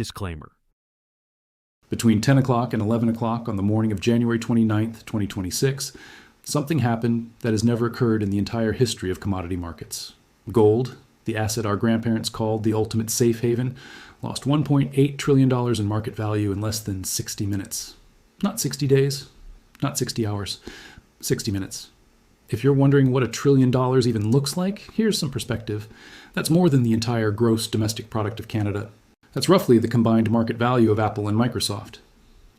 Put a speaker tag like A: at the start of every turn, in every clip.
A: Disclaimer.
B: Between 10 o'clock and 11 o'clock on the morning of January 29th, 2026, something happened that has never occurred in the entire history of commodity markets. Gold, the asset our grandparents called the ultimate safe haven, lost $1.8 trillion in market value in less than 60 minutes. Not 60 days, not 60 hours, 60 minutes. If you're wondering what $1 trillion even looks like, here's some perspective. That's more than the entire gross domestic product of Canada. That's roughly the combined market value of Apple and Microsoft.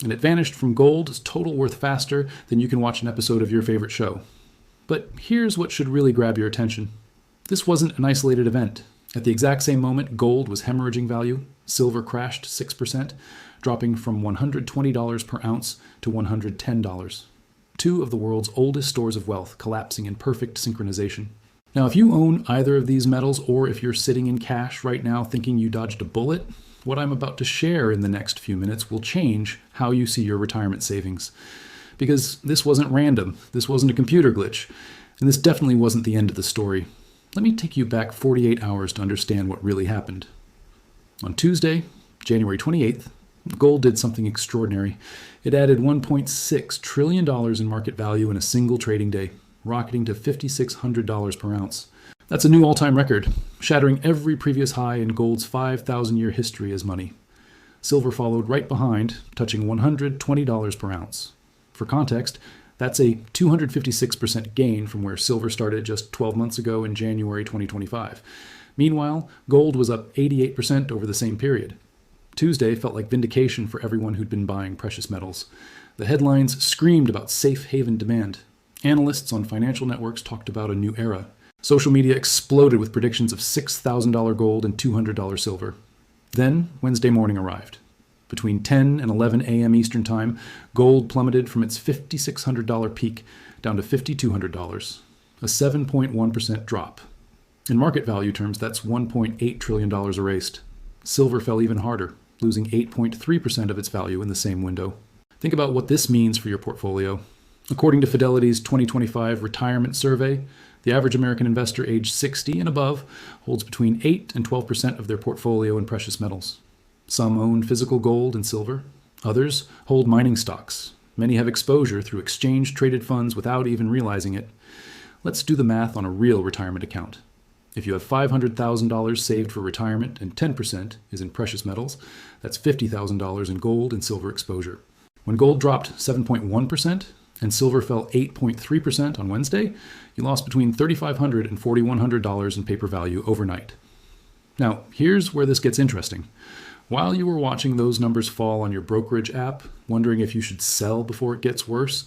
B: And it vanished from gold's total worth faster than you can watch an episode of your favorite show. But here's what should really grab your attention. This wasn't an isolated event. At the exact same moment, gold was hemorrhaging value. Silver crashed 6%, dropping from $120 per ounce to $110. Two of the world's oldest stores of wealth collapsing in perfect synchronization. Now, if you own either of these metals, or if you're sitting in cash right now thinking you dodged a bullet, what I'm about to share in the next few minutes will change how you see your retirement savings. Because this wasn't random, this wasn't a computer glitch, and this definitely wasn't the end of the story. Let me take you back 48 hours to understand what really happened. On Tuesday, January 28th, gold did something extraordinary. It added $1.6 trillion in market value in a single trading day, rocketing to $5,600 per ounce. That's a new all-time record, shattering every previous high in gold's 5,000-year history as money. Silver followed right behind, touching $120 per ounce. For context, that's a 256% gain from where silver started just 12 months ago in January 2025. Meanwhile, gold was up 88% over the same period. Tuesday felt like vindication for everyone who'd been buying precious metals. The headlines screamed about safe haven demand. Analysts on financial networks talked about a new era. Social media exploded with predictions of $6,000 gold and $200 silver. Then Wednesday morning arrived. Between 10 and 11 a.m. Eastern Time, gold plummeted from its $5,600 peak down to $5,200, a 7.1% drop. In market value terms, that's $1.8 trillion erased. Silver fell even harder, losing 8.3% of its value in the same window. Think about what this means for your portfolio. According to Fidelity's 2025 retirement survey, the average American investor aged 60 and above holds between 8 and 12% of their portfolio in precious metals. Some own physical gold and silver. Others hold mining stocks. Many have exposure through exchange-traded funds without even realizing it. Let's do the math on a real retirement account. If you have $500,000 saved for retirement and 10% is in precious metals, that's $50,000 in gold and silver exposure. When gold dropped 7.1%, and silver fell 8.3% on Wednesday, you lost between $3,500 and $4,100 in paper value overnight. Now, here's where this gets interesting. While you were watching those numbers fall on your brokerage app, wondering if you should sell before it gets worse,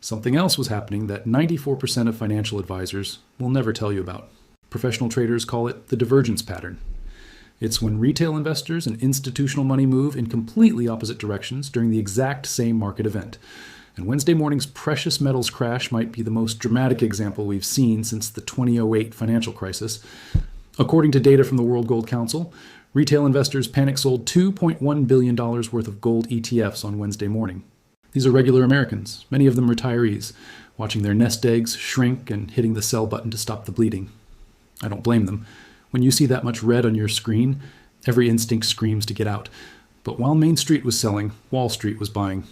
B: something else was happening that 94% of financial advisors will never tell you about. Professional traders call it the divergence pattern. It's when retail investors and institutional money move in completely opposite directions during the exact same market event. And Wednesday morning's precious metals crash might be the most dramatic example we've seen since the 2008 financial crisis. According to data from the World Gold Council, retail investors panic sold $2.1 billion worth of gold ETFs on Wednesday morning. These are regular Americans, many of them retirees, watching their nest eggs shrink and hitting the sell button to stop the bleeding. I don't blame them. When you see that much red on your screen, every instinct screams to get out. But while Main Street was selling, Wall Street was buying.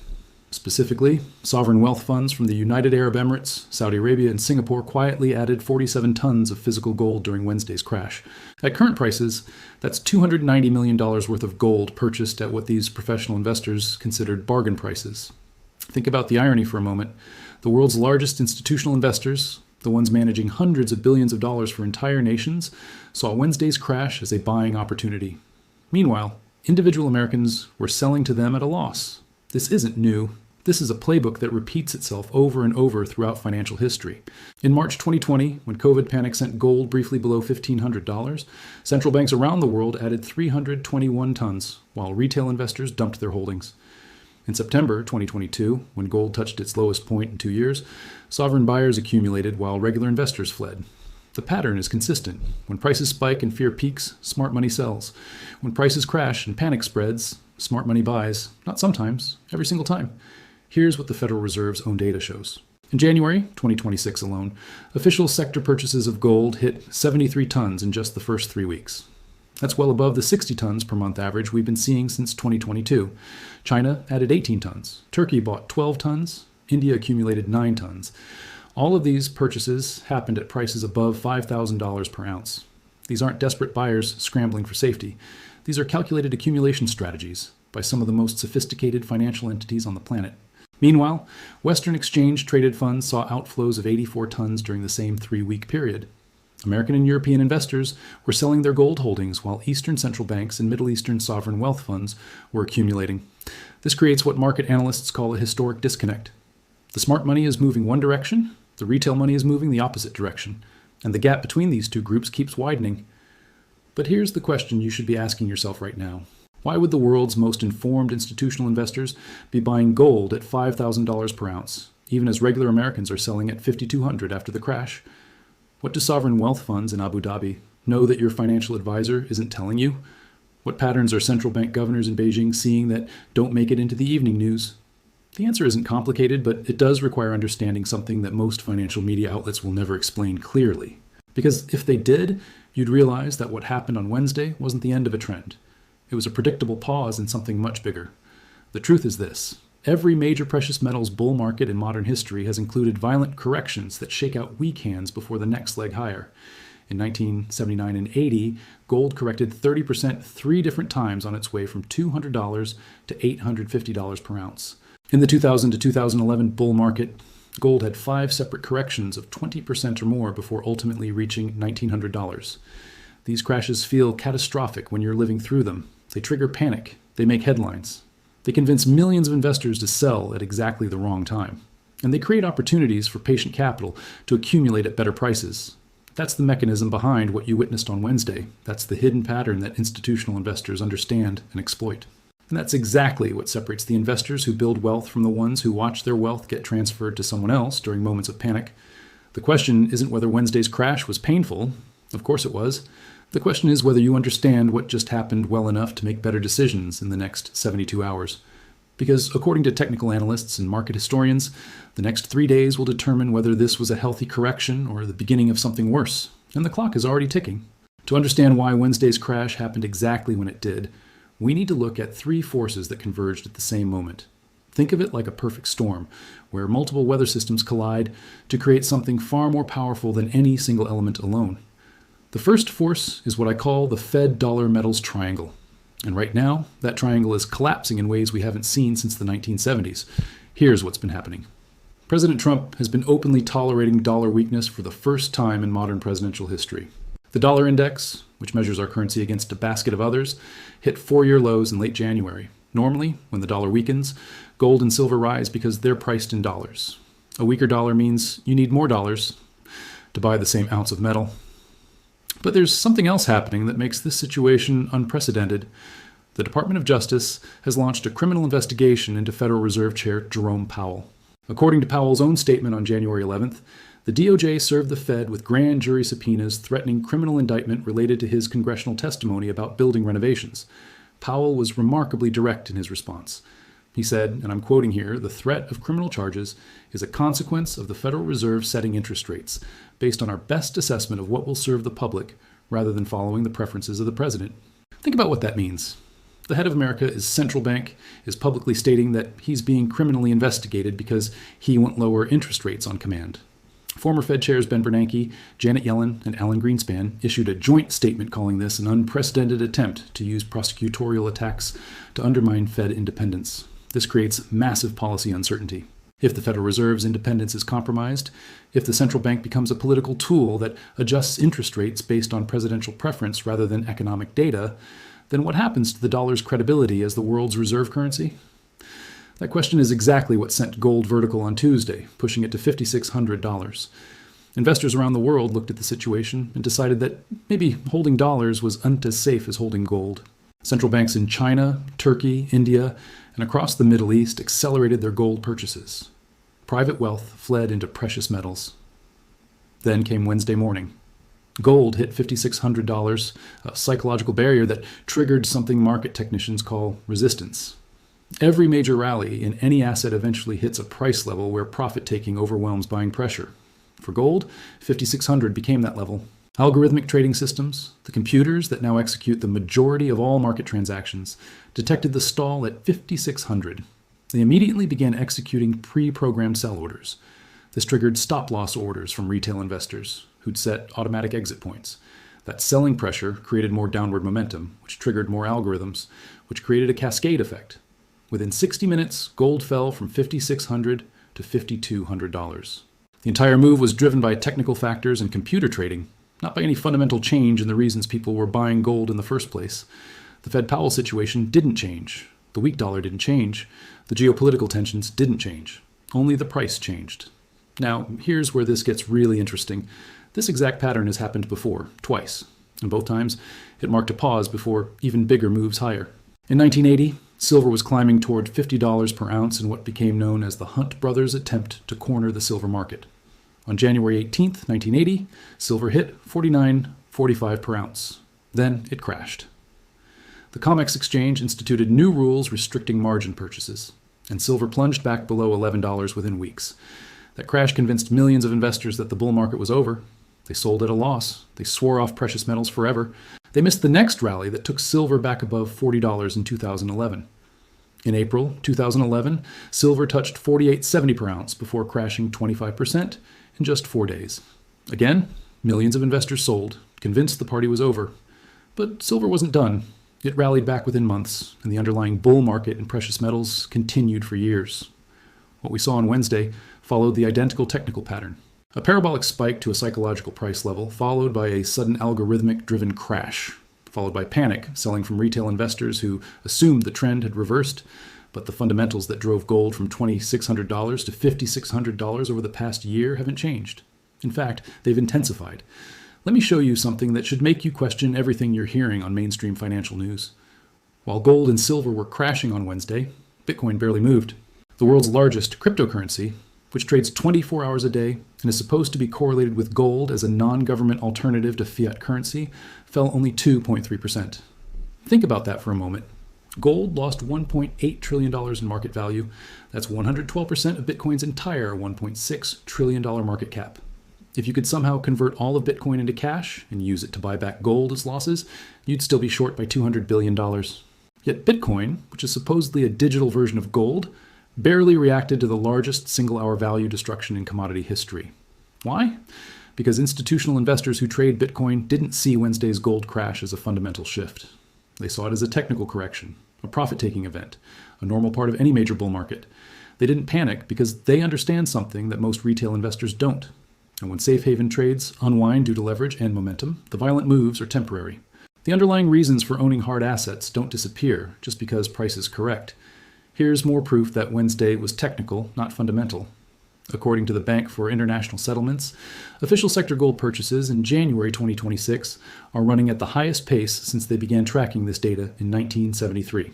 B: Specifically, sovereign wealth funds from the United Arab Emirates, Saudi Arabia, and Singapore quietly added 47 tons of physical gold during Wednesday's crash. At current prices, that's $290 million worth of gold purchased at what these professional investors considered bargain prices. Think about the irony for a moment. The world's largest institutional investors, the ones managing hundreds of billions of dollars for entire nations, saw Wednesday's crash as a buying opportunity. Meanwhile, individual Americans were selling to them at a loss. This isn't new. This is a playbook that repeats itself over and over throughout financial history. In March 2020, when COVID panic sent gold briefly below $1,500, central banks around the world added 321 tons, while retail investors dumped their holdings. In September 2022, when gold touched its lowest point in 2 years, sovereign buyers accumulated while regular investors fled. The pattern is consistent. When prices spike and fear peaks, smart money sells. When prices crash and panic spreads, smart money buys. Not sometimes, every single time. Here's what the Federal Reserve's own data shows. In January 2026 alone, official sector purchases of gold hit 73 tons in just the first 3 weeks. That's well above the 60 tons per month average we've been seeing since 2022. China added 18 tons. Turkey bought 12 tons. India accumulated 9 tons. All of these purchases happened at prices above $5,000 per ounce. These aren't desperate buyers scrambling for safety. These are calculated accumulation strategies by some of the most sophisticated financial entities on the planet. Meanwhile, Western exchange-traded funds saw outflows of 84 tons during the same 3-week period. American and European investors were selling their gold holdings while Eastern central banks and Middle Eastern sovereign wealth funds were accumulating. This creates what market analysts call a historic disconnect. The smart money is moving one direction, the retail money is moving the opposite direction, and the gap between these two groups keeps widening. But here's the question you should be asking yourself right now. Why would the world's most informed institutional investors be buying gold at $5,000 per ounce, even as regular Americans are selling at $5,200 after the crash? What do sovereign wealth funds in Abu Dhabi know that your financial advisor isn't telling you? What patterns are central bank governors in Beijing seeing that don't make it into the evening news? The answer isn't complicated, but it does require understanding something that most financial media outlets will never explain clearly. Because if they did, you'd realize that what happened on Wednesday wasn't the end of a trend. It was a predictable pause in something much bigger. The truth is this. Every major precious metals bull market in modern history has included violent corrections that shake out weak hands before the next leg higher. In 1979 and 80, gold corrected 30% 3 different times on its way from $200 to $850 per ounce. In the 2000 to 2011 bull market, gold had 5 separate corrections of 20% or more before ultimately reaching $1,900. These crashes feel catastrophic when you're living through them. They trigger panic. They make headlines. They convince millions of investors to sell at exactly the wrong time. And they create opportunities for patient capital to accumulate at better prices. That's the mechanism behind what you witnessed on Wednesday. That's the hidden pattern that institutional investors understand and exploit. And that's exactly what separates the investors who build wealth from the ones who watch their wealth get transferred to someone else during moments of panic. The question isn't whether Wednesday's crash was painful. Of course it was. The question is whether you understand what just happened well enough to make better decisions in the next 72 hours. Because according to technical analysts and market historians, the next 3 days will determine whether this was a healthy correction or the beginning of something worse. And the clock is already ticking. To understand why Wednesday's crash happened exactly when it did, we need to look at 3 forces that converged at the same moment. Think of it like a perfect storm, where multiple weather systems collide to create something far more powerful than any single element alone. The first force is what I call the Fed dollar metals triangle. And right now, that triangle is collapsing in ways we haven't seen since the 1970s. Here's what's been happening. President Trump has been openly tolerating dollar weakness for the first time in modern presidential history. The dollar index, which measures our currency against a basket of others, hit 4-year lows in late January. Normally, when the dollar weakens, gold and silver rise because they're priced in dollars. A weaker dollar means you need more dollars to buy the same ounce of metal. But there's something else happening that makes this situation unprecedented. The Department of Justice has launched a criminal investigation into Federal Reserve Chair Jerome Powell. According to Powell's own statement on January 11th, the DOJ served the Fed with grand jury subpoenas threatening criminal indictment related to his congressional testimony about building renovations. Powell was remarkably direct in his response. He said, and I'm quoting here, "The threat of criminal charges is a consequence of the Federal Reserve setting interest rates based on our best assessment of what will serve the public rather than following the preferences of the president." Think about what that means. The head of America's central bank is publicly stating that he's being criminally investigated because he won't lower interest rates on command. Former Fed chairs Ben Bernanke, Janet Yellen, and Alan Greenspan issued a joint statement calling this an unprecedented attempt to use prosecutorial attacks to undermine Fed independence. This creates massive policy uncertainty. If the Federal Reserve's independence is compromised, if the central bank becomes a political tool that adjusts interest rates based on presidential preference rather than economic data, then what happens to the dollar's credibility as the world's reserve currency? That question is exactly what sent gold vertical on Tuesday, pushing it to $5,600. Investors around the world looked at the situation and decided that maybe holding dollars wasn't as safe as holding gold. Central banks in China, Turkey, India, and across the Middle East accelerated their gold purchases. Private wealth fled into precious metals. Then came Wednesday morning. Gold hit $5,600, a psychological barrier that triggered something market technicians call resistance. Every major rally in any asset eventually hits a price level where profit-taking overwhelms buying pressure. For gold, $5,600 became that level. Algorithmic trading systems, the computers that now execute the majority of all market transactions, detected the stall at 5,600. They immediately began executing pre-programmed sell orders. This triggered stop-loss orders from retail investors who'd set automatic exit points. That selling pressure created more downward momentum, which triggered more algorithms, which created a cascade effect. Within 60 minutes, gold fell from $5,600 to $5,200. The entire move was driven by technical factors and computer trading, not by any fundamental change in the reasons people were buying gold in the first place. The Fed Powell situation didn't change. The weak dollar didn't change. The geopolitical tensions didn't change. Only the price changed. Now, here's where this gets really interesting. This exact pattern has happened before, twice, and both times it marked a pause before even bigger moves higher. In 1980, silver was climbing toward $50 per ounce in what became known as the Hunt brothers' attempt to corner the silver market. On January 18, 1980, silver hit $49.45 per ounce. Then it crashed. The COMEX exchange instituted new rules restricting margin purchases, and silver plunged back below $11 within weeks. That crash convinced millions of investors that the bull market was over. They sold at a loss. They swore off precious metals forever. They missed the next rally that took silver back above $40 in 2011. In April 2011, silver touched $48.70 per ounce before crashing 25% in just 4 days. Again, millions of investors sold, convinced the party was over. But silver wasn't done. It rallied back within months, and the underlying bull market in precious metals continued for years. What we saw on Wednesday followed the identical technical pattern. A parabolic spike to a psychological price level, followed by a sudden algorithmic-driven crash, followed by panic selling from retail investors who assumed the trend had reversed, but the fundamentals that drove gold from $2,600 to $5,600 over the past year haven't changed. In fact, they've intensified. Let me show you something that should make you question everything you're hearing on mainstream financial news. While gold and silver were crashing on Wednesday, Bitcoin barely moved. The world's largest cryptocurrency, which trades 24 hours a day and is supposed to be correlated with gold as a non-government alternative to fiat currency, fell only 2.3%. Think about that for a moment. Gold lost $1.8 trillion in market value. That's 112% of Bitcoin's entire $1.6 trillion market cap. If you could somehow convert all of Bitcoin into cash and use it to buy back gold as losses, you'd still be short by $200 billion. Yet Bitcoin, which is supposedly a digital version of gold, barely reacted to the largest single-hour value destruction in commodity history. Why? Because institutional investors who trade Bitcoin didn't see Wednesday's gold crash as a fundamental shift. They saw it as a technical correction, a profit-taking event, a normal part of any major bull market. They didn't panic because they understand something that most retail investors don't. And when safe haven trades unwind due to leverage and momentum, the violent moves are temporary. The underlying reasons for owning hard assets don't disappear just because prices correct. Here's more proof that Wednesday was technical, not fundamental. According to the Bank for International Settlements, official sector gold purchases in January 2026 are running at the highest pace since they began tracking this data in 1973.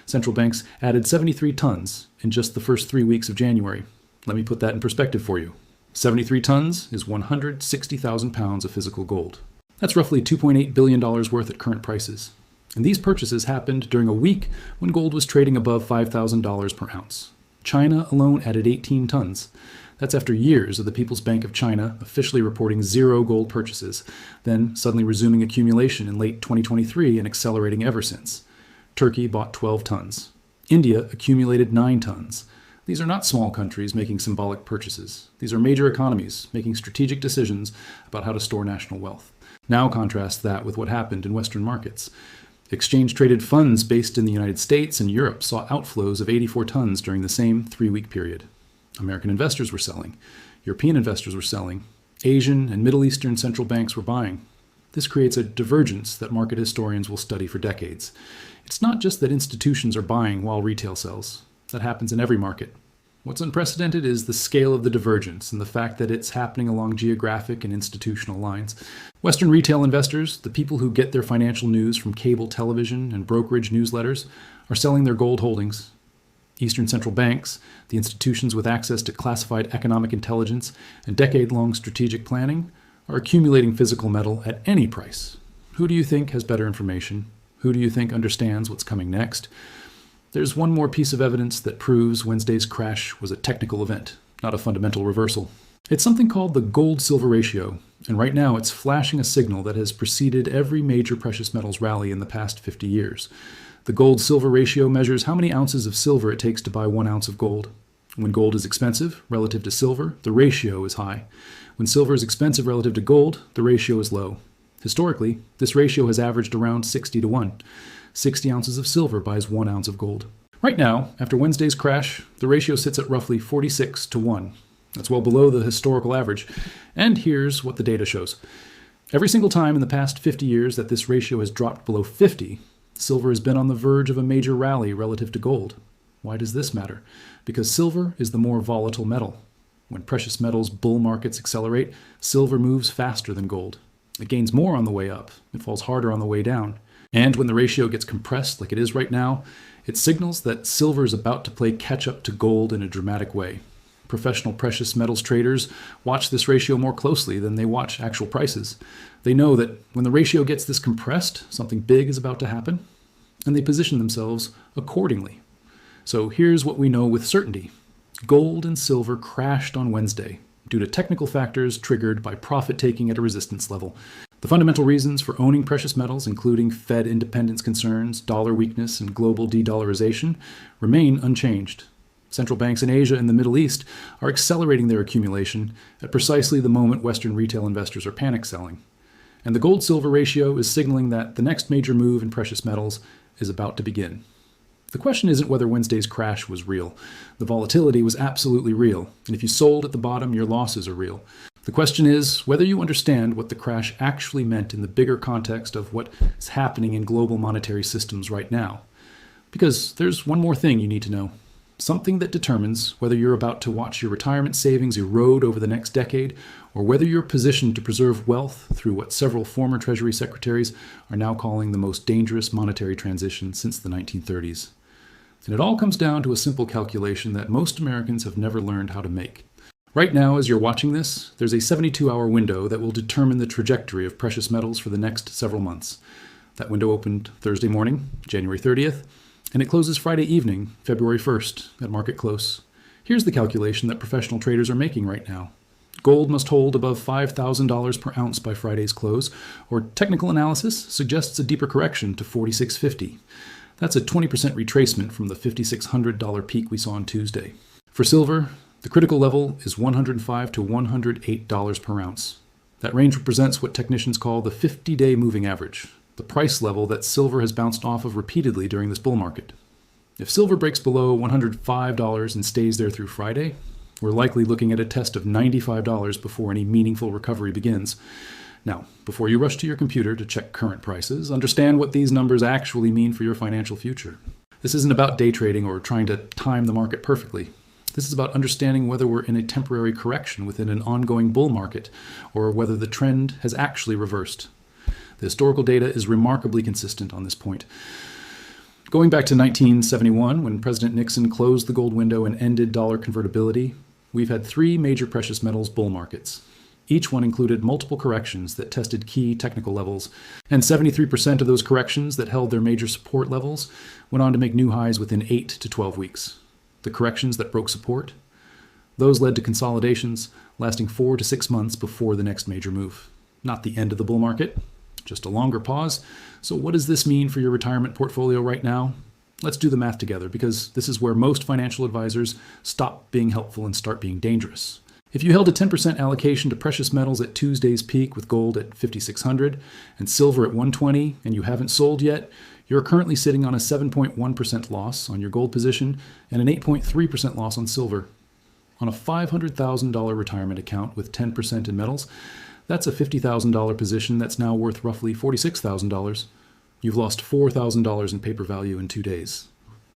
B: Central banks added 73 tons in just the first 3 weeks of January. Let me put that in perspective for you. 73 tons is 160,000 pounds of physical gold. That's roughly $2.8 billion worth at current prices. And these purchases happened during a week when gold was trading above $5,000 per ounce. China alone added 18 tons. That's after years of the People's Bank of China officially reporting zero gold purchases, then suddenly resuming accumulation in late 2023 and accelerating ever since. Turkey bought 12 tons. India accumulated 9 tons. These are not small countries making symbolic purchases. These are major economies making strategic decisions about how to store national wealth. Now contrast that with what happened in Western markets. Exchange-traded funds based in the United States and Europe saw outflows of 84 tons during the same 3-week period. American investors were selling. European investors were selling. Asian and Middle Eastern central banks were buying. This creates a divergence that market historians will study for decades. It's not just that institutions are buying while retail sells. That happens in every market. What's unprecedented is the scale of the divergence and the fact that it's happening along geographic and institutional lines. Western retail investors, the people who get their financial news from cable television and brokerage newsletters, are selling their gold holdings. Eastern central banks, the institutions with access to classified economic intelligence and decade-long strategic planning, are accumulating physical metal at any price. Who do you think has better information? Who do you think understands what's coming next? There's one more piece of evidence that proves Wednesday's crash was a technical event, not a fundamental reversal. It's something called the gold-silver ratio, and right now it's flashing a signal that has preceded every major precious metals rally in the past 50 years. The gold-silver ratio measures how many ounces of silver it takes to buy 1 ounce of gold. When gold is expensive relative to silver, the ratio is high. When silver is expensive relative to gold, the ratio is low. Historically, this ratio has averaged around 60 to 1. 60 ounces of silver buys 1 ounce of gold. Right now, after Wednesday's crash, the ratio sits at roughly 46 to 1. That's well below the historical average. And here's what the data shows. Every single time in the past 50 years that this ratio has dropped below 50, silver has been on the verge of a major rally relative to gold. Why does this matter? Because silver is the more volatile metal. When precious metals bull markets accelerate, silver moves faster than gold. It gains more on the way up. It falls harder on the way down. And when the ratio gets compressed like it is right now, it signals that silver is about to play catch up to gold in a dramatic way. Professional precious metals traders watch this ratio more closely than they watch actual prices. They know that when the ratio gets this compressed, something big is about to happen, and they position themselves accordingly. So here's what we know with certainty. Gold and silver crashed on Wednesday due to technical factors triggered by profit taking at a resistance level. The fundamental reasons for owning precious metals, including Fed independence concerns, dollar weakness, and global de-dollarization, remain unchanged. Central banks in Asia and the Middle East are accelerating their accumulation at precisely the moment Western retail investors are panic selling. And the gold-silver ratio is signaling that the next major move in precious metals is about to begin. The question isn't whether Wednesday's crash was real. The volatility was absolutely real, and if you sold at the bottom, your losses are real. The question is whether you understand what the crash actually meant in the bigger context of what is happening in global monetary systems right now. Because there's one more thing you need to know. Something that determines whether you're about to watch your retirement savings erode over the next decade, or whether you're positioned to preserve wealth through what several former Treasury secretaries are now calling the most dangerous monetary transition since the 1930s. And it all comes down to a simple calculation that most Americans have never learned how to make. Right now, as you're watching this, there's a 72-hour window that will determine the trajectory of precious metals for the next several months. That window opened Thursday morning, January 30th, and it closes Friday evening, February 1st, at market close. Here's the calculation that professional traders are making right now. Gold must hold above $5,000 per ounce by Friday's close, or technical analysis suggests a deeper correction to $4,650. That's a 20% retracement from the $5,600 peak we saw on Tuesday. For silver, the critical level is $105 to $108 per ounce. That range represents what technicians call the 50-day moving average, the price level that silver has bounced off of repeatedly during this bull market. If silver breaks below $105 and stays there through Friday, we're likely looking at a test of $95 before any meaningful recovery begins. Now, before you rush to your computer to check current prices, understand what these numbers actually mean for your financial future. This isn't about day trading or trying to time the market perfectly. This is about understanding whether we're in a temporary correction within an ongoing bull market, or whether the trend has actually reversed. The historical data is remarkably consistent on this point. Going back to 1971, when President Nixon closed the gold window and ended dollar convertibility, we've had 3 major precious metals bull markets. Each one included multiple corrections that tested key technical levels, and 73% of those corrections that held their major support levels went on to make new highs within 8 to 12 weeks. The corrections that broke support, those led to consolidations lasting 4 to 6 months before the next major move. Not the end of the bull market, just a longer pause. So what does this mean for your retirement portfolio right now? Let's do the math together, because this is where most financial advisors stop being helpful and start being dangerous. If you held a 10% allocation to precious metals at Tuesday's peak with gold at $5,600 and silver at $120 and you haven't sold yet, you're currently sitting on a 7.1% loss on your gold position and an 8.3% loss on silver. On a $500,000 retirement account with 10% in metals, that's a $50,000 position that's now worth roughly $46,000. You've lost $4,000 in paper value in 2 days.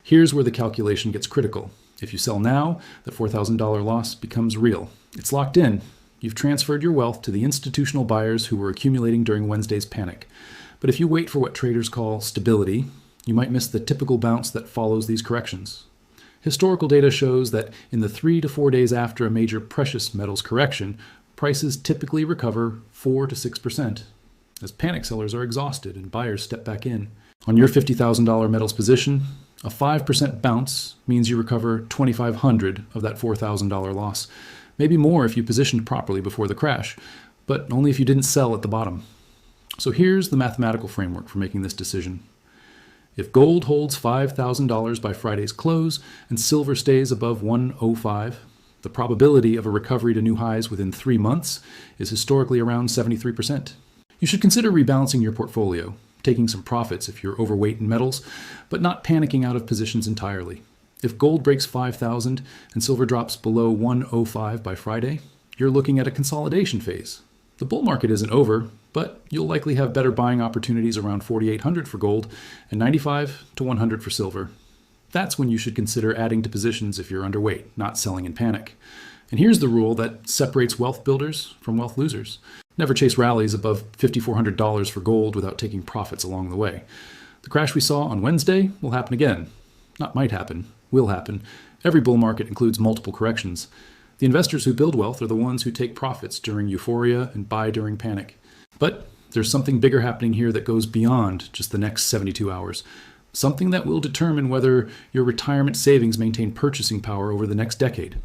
B: Here's where the calculation gets critical. If you sell now, the $4,000 loss becomes real. It's locked in. You've transferred your wealth to the institutional buyers who were accumulating during Wednesday's panic. But if you wait for what traders call stability, you might miss the typical bounce that follows these corrections. Historical data shows that in the 3 to 4 days after a major precious metals correction, prices typically recover 4 to 6%, as panic sellers are exhausted and buyers step back in. On your $50,000 metals position, a 5% bounce means you recover $2,500 of that $4,000 loss. Maybe more if you positioned properly before the crash, but only if you didn't sell at the bottom. So here's the mathematical framework for making this decision. If gold holds $5,000 by Friday's close and silver stays above 105, the probability of a recovery to new highs within 3 months is historically around 73%. You should consider rebalancing your portfolio, taking some profits if you're overweight in metals, but not panicking out of positions entirely. If gold breaks 5,000 and silver drops below 105 by Friday, you're looking at a consolidation phase. The bull market isn't over, but you'll likely have better buying opportunities around 4,800 for gold and 95 to 100 for silver. That's when you should consider adding to positions if you're underweight, not selling in panic. And here's the rule that separates wealth builders from wealth losers. Never chase rallies above $5,400 for gold without taking profits along the way. The crash we saw on Wednesday will happen again. Not might happen, will happen. Every bull market includes multiple corrections. The investors who build wealth are the ones who take profits during euphoria and buy during panic. But there's something bigger happening here that goes beyond just the next 72 hours. Something that will determine whether your retirement savings maintain purchasing power over the next decade.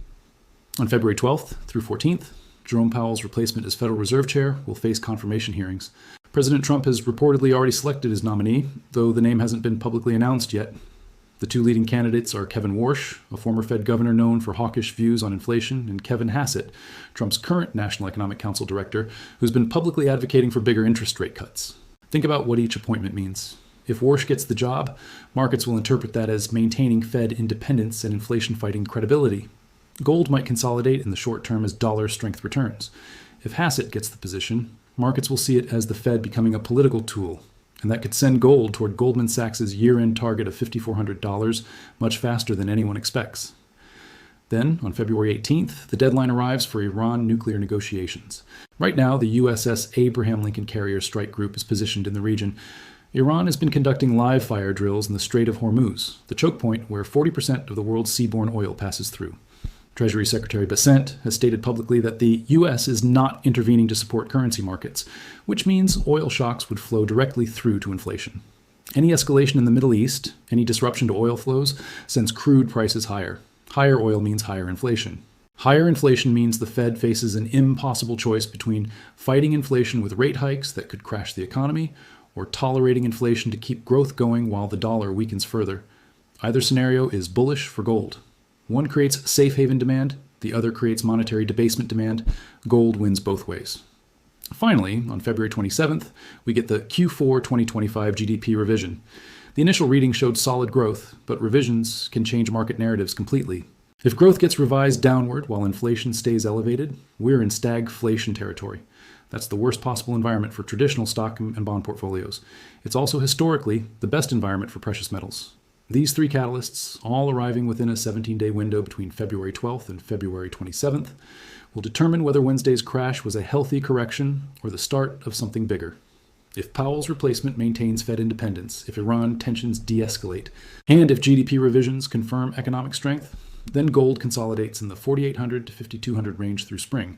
B: On February 12th through 14th, Jerome Powell's replacement as Federal Reserve Chair will face confirmation hearings. President Trump has reportedly already selected his nominee, though the name hasn't been publicly announced yet. The two leading candidates are Kevin Warsh, a former Fed governor known for hawkish views on inflation, and Kevin Hassett, Trump's current National Economic Council director, who's been publicly advocating for bigger interest rate cuts. Think about what each appointment means. If Warsh gets the job, markets will interpret that as maintaining Fed independence and inflation-fighting credibility. Gold might consolidate in the short term as dollar strength returns. If Hassett gets the position, markets will see it as the Fed becoming a political tool, and that could send gold toward Goldman Sachs' year-end target of $5,400 much faster than anyone expects. Then, on February 18th, the deadline arrives for Iran nuclear negotiations. Right now, the USS Abraham Lincoln Carrier Strike Group is positioned in the region. Iran has been conducting live fire drills in the Strait of Hormuz, the choke point where 40% of the world's seaborne oil passes through. Treasury Secretary Bessent has stated publicly that the U.S. is not intervening to support currency markets, which means oil shocks would flow directly through to inflation. Any escalation in the Middle East, any disruption to oil flows, sends crude prices higher. Higher oil means higher inflation. Higher inflation means the Fed faces an impossible choice between fighting inflation with rate hikes that could crash the economy or tolerating inflation to keep growth going while the dollar weakens further. Either scenario is bullish for gold. One creates safe haven demand, the other creates monetary debasement demand. Gold wins both ways. Finally, on February 27th, we get the Q4 2025 GDP revision. The initial reading showed solid growth, but revisions can change market narratives completely. If growth gets revised downward while inflation stays elevated, we're in stagflation territory. That's the worst possible environment for traditional stock and bond portfolios. It's also historically the best environment for precious metals. These three catalysts, all arriving within a 17-day window between February 12th and February 27th, will determine whether Wednesday's crash was a healthy correction or the start of something bigger. If Powell's replacement maintains Fed independence, if Iran tensions de-escalate, and if GDP revisions confirm economic strength, then gold consolidates in the 4,800 to 5,200 range through spring.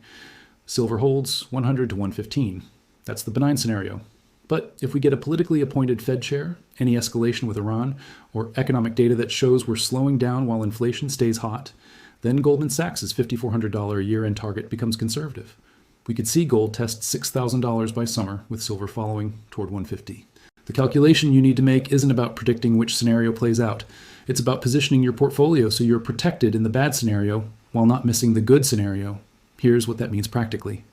B: Silver holds 100 to 115. That's the benign scenario. But if we get a politically appointed Fed chair, any escalation with Iran, or economic data that shows we're slowing down while inflation stays hot, then Goldman Sachs' $5,400 a year-end target becomes conservative. We could see gold test $6,000 by summer, with silver following toward 150. The calculation you need to make isn't about predicting which scenario plays out. It's about positioning your portfolio so you're protected in the bad scenario while not missing the good scenario. Here's what that means practically.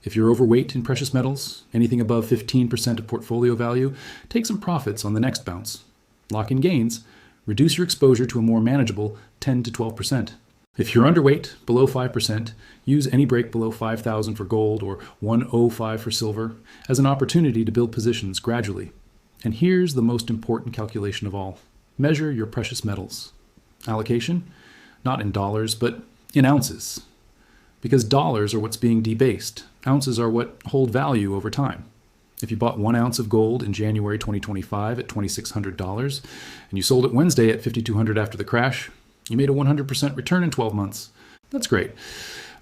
B: If you're overweight in precious metals, anything above 15% of portfolio value, take some profits on the next bounce. Lock in gains. Reduce your exposure to a more manageable 10 to 12%. If you're underweight, below 5%, use any break below 5,000 for gold or 105 for silver as an opportunity to build positions gradually. And here's the most important calculation of all. Measure your precious metals. Allocation? Not in dollars, but in ounces. Because dollars are what's being debased. Ounces are what hold value over time. If you bought 1 ounce of gold in January 2025 at $2,600 and you sold it Wednesday at $5,200 after the crash, you made a 100% return in 12 months. That's great.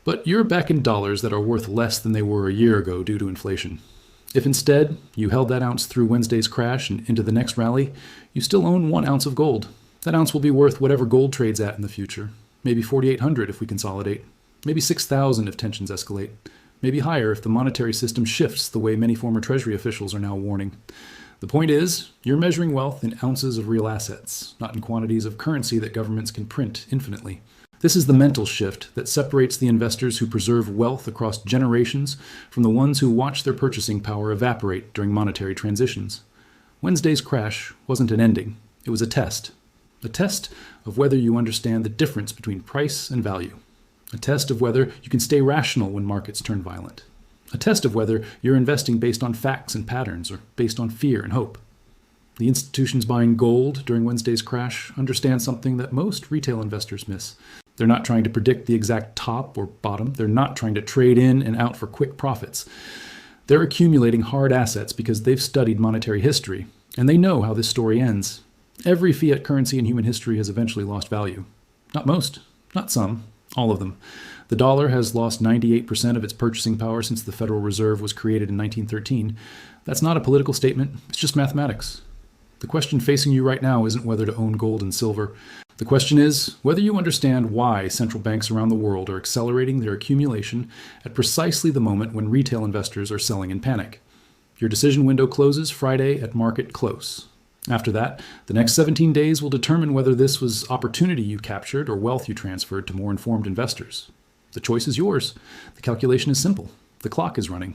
B: But you're back in dollars that are worth less than they were a year ago due to inflation. If instead you held that ounce through Wednesday's crash and into the next rally, you still own 1 ounce of gold. That ounce will be worth whatever gold trades at in the future, maybe $4,800 if we consolidate. maybe 6,000 if tensions escalate, maybe higher if the monetary system shifts the way many former Treasury officials are now warning. The point is, you're measuring wealth in ounces of real assets, not in quantities of currency that governments can print infinitely. This is the mental shift that separates the investors who preserve wealth across generations from the ones who watch their purchasing power evaporate during monetary transitions. Wednesday's crash wasn't an ending, it was a test. A test of whether you understand the difference between price and value. A test of whether you can stay rational when markets turn violent. A test of whether you're investing based on facts and patterns or based on fear and hope. The institutions buying gold during Wednesday's crash understand something that most retail investors miss. They're not trying to predict the exact top or bottom. They're not trying to trade in and out for quick profits. They're accumulating hard assets because they've studied monetary history, and they know how this story ends. Every fiat currency in human history has eventually lost value. Not most, not some, all of them. The dollar has lost 98% of its purchasing power since the Federal Reserve was created in 1913. That's not a political statement, it's just mathematics. The question facing you right now isn't whether to own gold and silver. The question is whether you understand why central banks around the world are accelerating their accumulation at precisely the moment when retail investors are selling in panic. Your decision window closes Friday at market close. After that, the next 17 days will determine whether this was opportunity you captured or wealth you transferred to more informed investors. The choice is yours. The calculation is simple. The clock is running.